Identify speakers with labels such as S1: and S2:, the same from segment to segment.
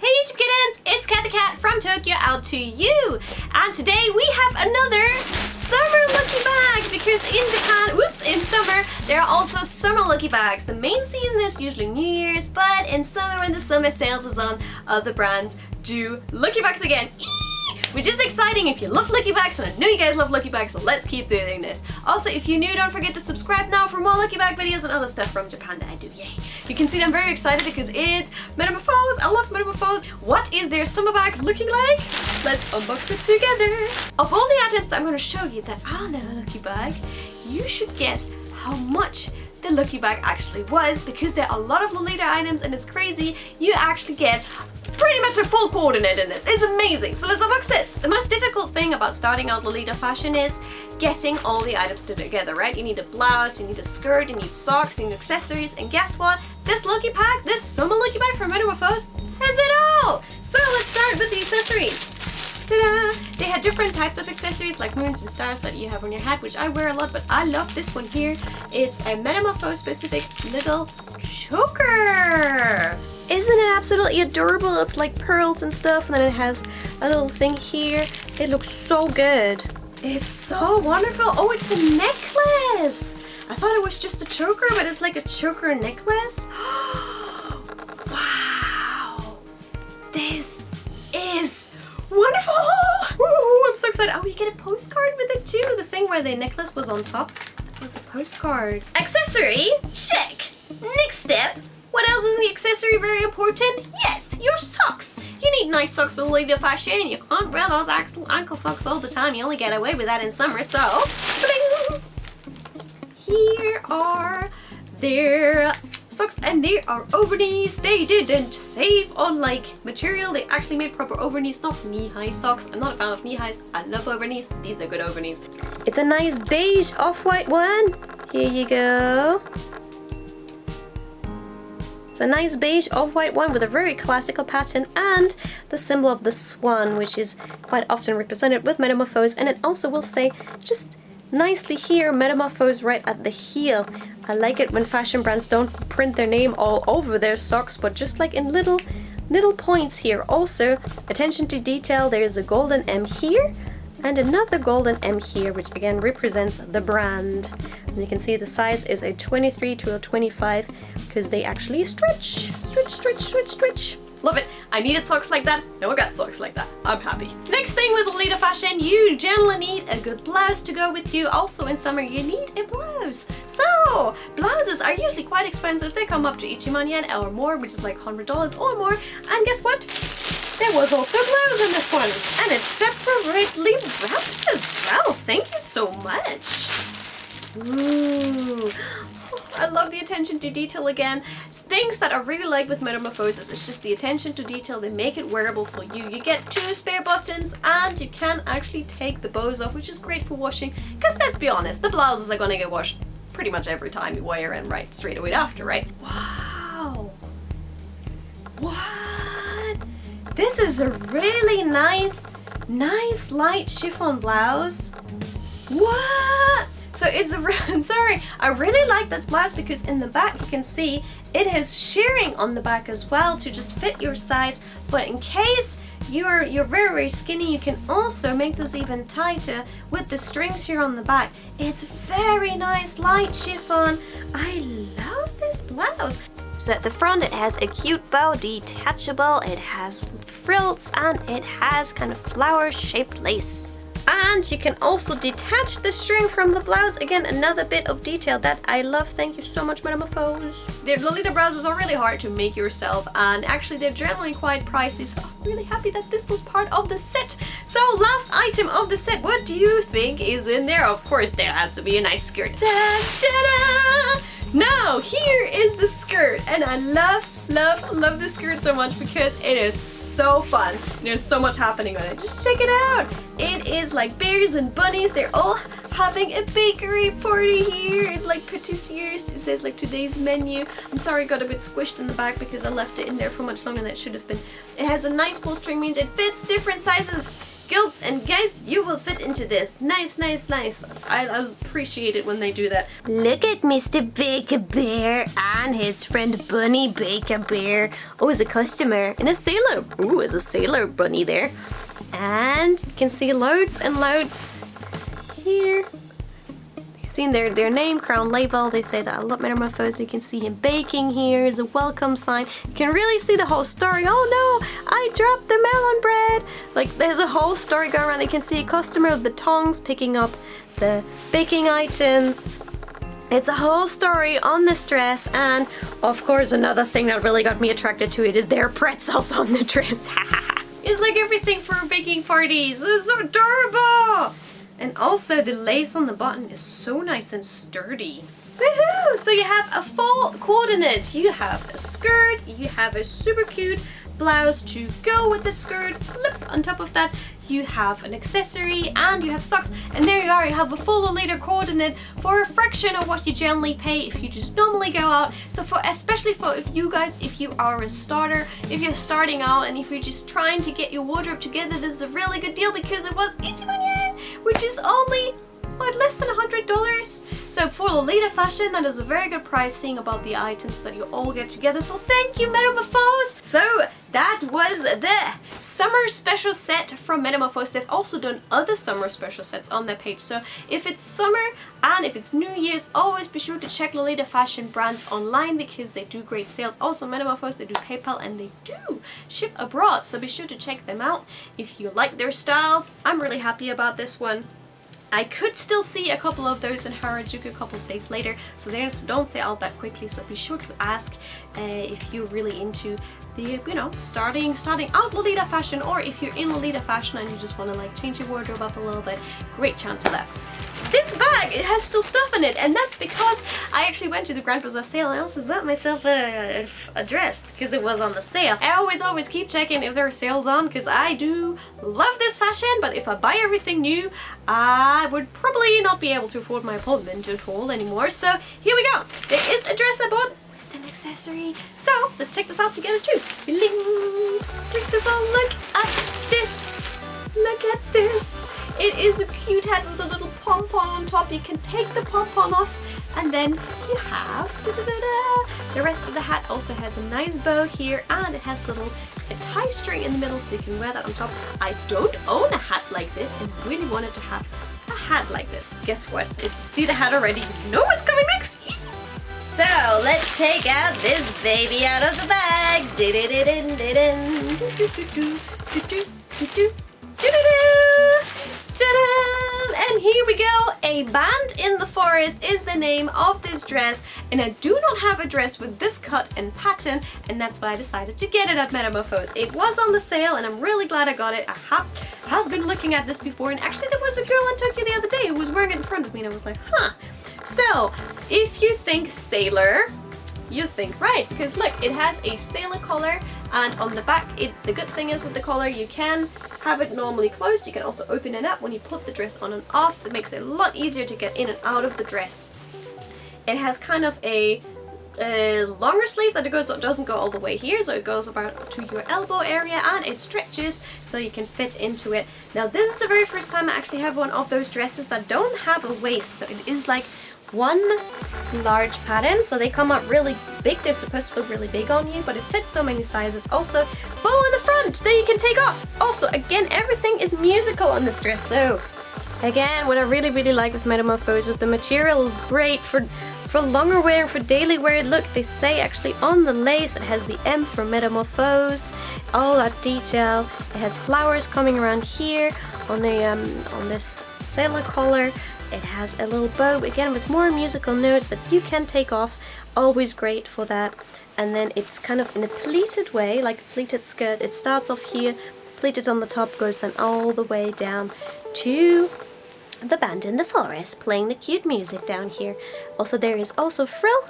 S1: Hey YouTube kittens, it's Cathy Cat from Tokyo out to you, and today we have another summer lucky bag because in Japan, in summer there are also summer lucky bags. The main season is usually New Year's, but in summer when the summer sales is on, other brands do lucky bags again. Which is exciting if you love lucky bags, and I know you guys love lucky bags, so let's keep doing this. Also, if you're new, don't forget to subscribe now for more lucky bag videos and other stuff from Japan that I do. Yay! You can see that I'm very excited because it's Metamorphose. I love Metamorphose. What is their summer bag looking like? Let's unbox it together. Of all the items that I'm going to show you that are in a lucky bag, you should guess how much the lucky bag actually was, because there are a lot of Lolita items and it's crazy. You actually get pretty much a full coordinate in this. It's amazing. So let's unbox this. The most difficult thing about starting out Lolita fashion is getting all the items together, right? You need a blouse, you need a skirt, you need socks, you need accessories, and guess what? This lucky pack, this summer lucky bag from Metamorphose has it all. So let's start with the accessories. Ta-da! They had different types of accessories like moons and stars that you have on your hat, which I wear a lot, but I love this one here. It's a Metamorphose specific little choker. Isn't it absolutely adorable? It's like pearls and stuff, and then it has a little thing here. It looks so good. It's so wonderful. Oh, it's a necklace. I thought it was just a choker, but it's like a choker necklace. Wow. This is wonderful. Ooh, I'm so excited. Oh, you get a postcard with it too. The thing where the necklace was on top, that was a postcard. Accessory, check. Next step. What else is in the accessory very important? Yes, your socks. You need nice socks for Lolita fashion. You can't wear those ankle socks all the time. You only get away with that in summer, so bling! Here are their socks, and they are overknees. They didn't save on like material. They actually made proper overknees, not knee-high socks. I'm not a fan of knee-highs. I love overknees. These are good overknees. It's a nice beige off-white one. Here you go. A nice beige off-white one with a very classical pattern and the symbol of the swan, which is quite often represented with Metamorphose, and it also will say just nicely here Metamorphose right at the heel. I like it when fashion brands don't print their name all over their socks, but just like in little points here. Also, attention to detail, there's a golden M here and another golden M here, which again represents the brand. And you can see the size is a 23 to a 25 because they actually stretch. Love it. I needed socks like that. Now I got socks like that. I'm happy. Next thing with Lolita fashion, you generally need a good blouse to go with you. Also in summer, you need a blouse. So blouses are usually quite expensive. They come up to 1 man yen or more, which is like $100 or more. And guess what? There was also a blouse in this one, and it's separately wrapped as well. Thank you so much. Ooh. I love the attention to detail again. Things that I really like with Metamorphoses is just the attention to detail. They make it wearable for you. You get 2 spare buttons and you can actually take the bows off, which is great for washing, because let's be honest, the blouses are gonna get washed pretty much every time you wear them right straight away after, right? Wow. What? This is a really nice light chiffon blouse. What? So it's I'm sorry, I really like this blouse because in the back you can see it has shirring on the back as well to just fit your size, but in case you're very skinny, you can also make this even tighter with the strings here on the back. It's very nice light chiffon. I love this blouse. So at the front it has a cute bow, detachable, it has frills, and it has kind of flower-shaped lace. And you can also detach the string from the blouse. Again, another bit of detail that I love. Thank you so much, Metamorphose. Their Lolita blouses are really hard to make yourself, and actually they're generally quite pricey, so I'm really happy that this was part of the set. So last item of the set, what do you think is in there? Of course, there has to be a nice skirt. Da-da-da! Now, here is the skirt, and I love this skirt so much because it is so fun. There's so much happening on it. Just check it out. It is like bears and bunnies. They're all having a bakery party here. It's like pâtissiers. It says like today's menu. I'm sorry, it got a bit squished in the back because I left it in there for much longer than it should have been. It has a nice pull string, means it fits different sizes girls and guys, you will fit into this. Nice, nice, nice. I appreciate it when they do that. Look at Mr. Baker Bear and his friend Bunny Baker Bear. Oh, as a customer and a sailor. Ooh, as a sailor bunny there. And you can see loads and loads here. Seen their name, crown label. They say that I love Metamorphose. You can see him baking here as a welcome sign. You can really see the whole story. Oh no, I dropped the melon bread. Like there's a whole story going around. You can see a customer with the tongs picking up the baking items. It's a whole story on this dress, and of course another thing that really got me attracted to it is their pretzels on the dress. It's like everything for baking parties. It's so adorable. And also the lace on the button is so nice and sturdy. Woohoo! So you have a full coordinate. You have a skirt, you have a super cute blouse to go with the skirt, flip on top of that. You have an accessory and you have socks, and there you are, you have a full Lolita coordinate for a fraction of what you generally pay if you just normally go out. So especially for if you are a starter, if you're starting out and if you're just trying to get your wardrobe together, this is a really good deal because it was 81 yen, which is only less than $100. So for Lolita fashion, that is a very good price, seeing about the items that you all get together. So thank you, Metamorphose. So that was the summer special set from Metamorphose. They've also done other summer special sets on their page. So if it's summer and if it's New Year's, always be sure to check Lolita fashion brands online because they do great sales. Also Metamorphose, they do PayPal and they do ship abroad. So be sure to check them out if you like their style. I'm really happy about this one. I could still see a couple of those in Harajuku a couple of days later, so they don't sell out that quickly. So be sure to ask if you're really into the, starting out Lolita fashion, or if you're in Lolita fashion and you just want to like change your wardrobe up a little bit. Great chance for that. This bag, it has still stuff in it, and that's because I actually went to the Grand Bazaar sale and I also bought myself a dress because it was on the sale. I always keep checking if there are sales on because I do love this fashion, but if I buy everything new, I would probably not be able to afford my apartment at all anymore. So here we go. There is a dress I bought with an accessory. So let's check this out together too. Bling. First of all, look at this. Look at this. It is a cute hat with a little pom-pom on top. You can take the pom-pom off and then you have the rest of the hat. Also has a nice bow here and it has a tie string in the middle so you can wear that on top. I don't own a hat like this and really wanted to have a hat like this. Guess what? If you see the hat already, you know what's coming next. So let's take out this baby out of the bag. And here we go, A Band in the Forest is the name of this dress, and I do not have a dress with this cut and pattern, and that's why I decided to get it at Metamorphose. It was on the sale and I'm really glad I got it. I have been looking at this before, and actually there was a girl in Tokyo the other day who was wearing it in front of me and I was like, huh. So if you think sailor, you think right, because look, it has a sailor collar, and on the back, the good thing is with the collar, you can have it normally closed. You can also open it up when you put the dress on and off. That makes it a lot easier to get in and out of the dress. It has kind of a longer sleeve that doesn't go all the way here, so it goes about to your elbow area, and it stretches so you can fit into it. Now this is the very first time I actually have one of those dresses that don't have a waist, so it is like one large pattern, so they come out really big. They're supposed to look really big on you, but it fits so many sizes. Also, bow in the front that you can take off. Also, again, everything is musical on this dress. So again, what I really like with Metamorphose is the material is great for longer wear, for daily wear. Look, they say actually on the lace it has the M for Metamorphose, all that detail. It has flowers coming around here on the on this sailor collar. It has a little bow again with more musical notes that you can take off. Always great for that. And then it's kind of in a pleated way, like a pleated skirt. It starts off here, pleated on the top, goes then all the way down to the band in the forest, playing the cute music down here. Also, there is also frill,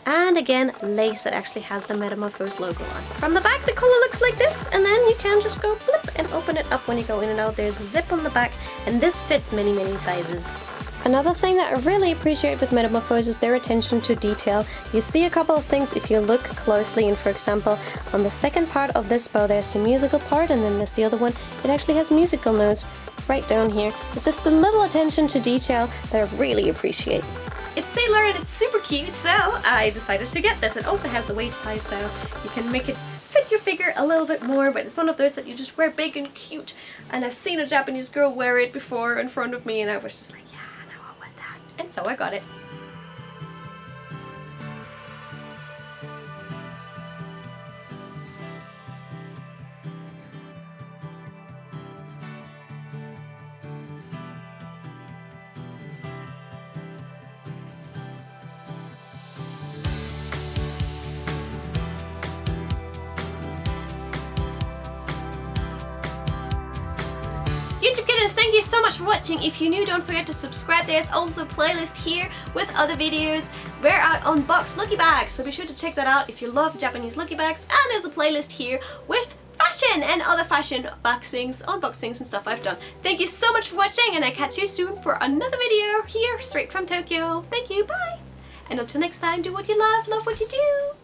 S1: and again, lace that actually has the Metamorphose logo on. From the back, the collar looks like this, and then you can just go flip and open it up when you go in and out. There's a zip on the back, and this fits many sizes.
S2: Another thing that I really appreciate with Metamorphose is their attention to detail. You see a couple of things if you look closely, and for example, on the second part of this bow there's the musical part, and then there's the other one. It actually has musical notes right down here. It's just a little attention to detail that I really appreciate.
S1: It's Sailor and it's super cute, so I decided to get this. It also has the waist size, so you can make it fit your figure a little bit more, but it's one of those that you just wear big and cute. And I've seen a Japanese girl wear it before in front of me, and I was just like, yeah, no, I want that. And so I got it. YouTube kittens, thank you so much for watching. If you're new, don't forget to subscribe. There's also a playlist here with other videos where I unbox lucky bags, so be sure to check that out if you love Japanese lucky bags. And there's a playlist here with fashion and other fashion unboxings and stuff I've done. Thank you so much for watching, and I catch you soon for another video here straight from Tokyo. Thank you, bye! And until next time, do what you love what you do!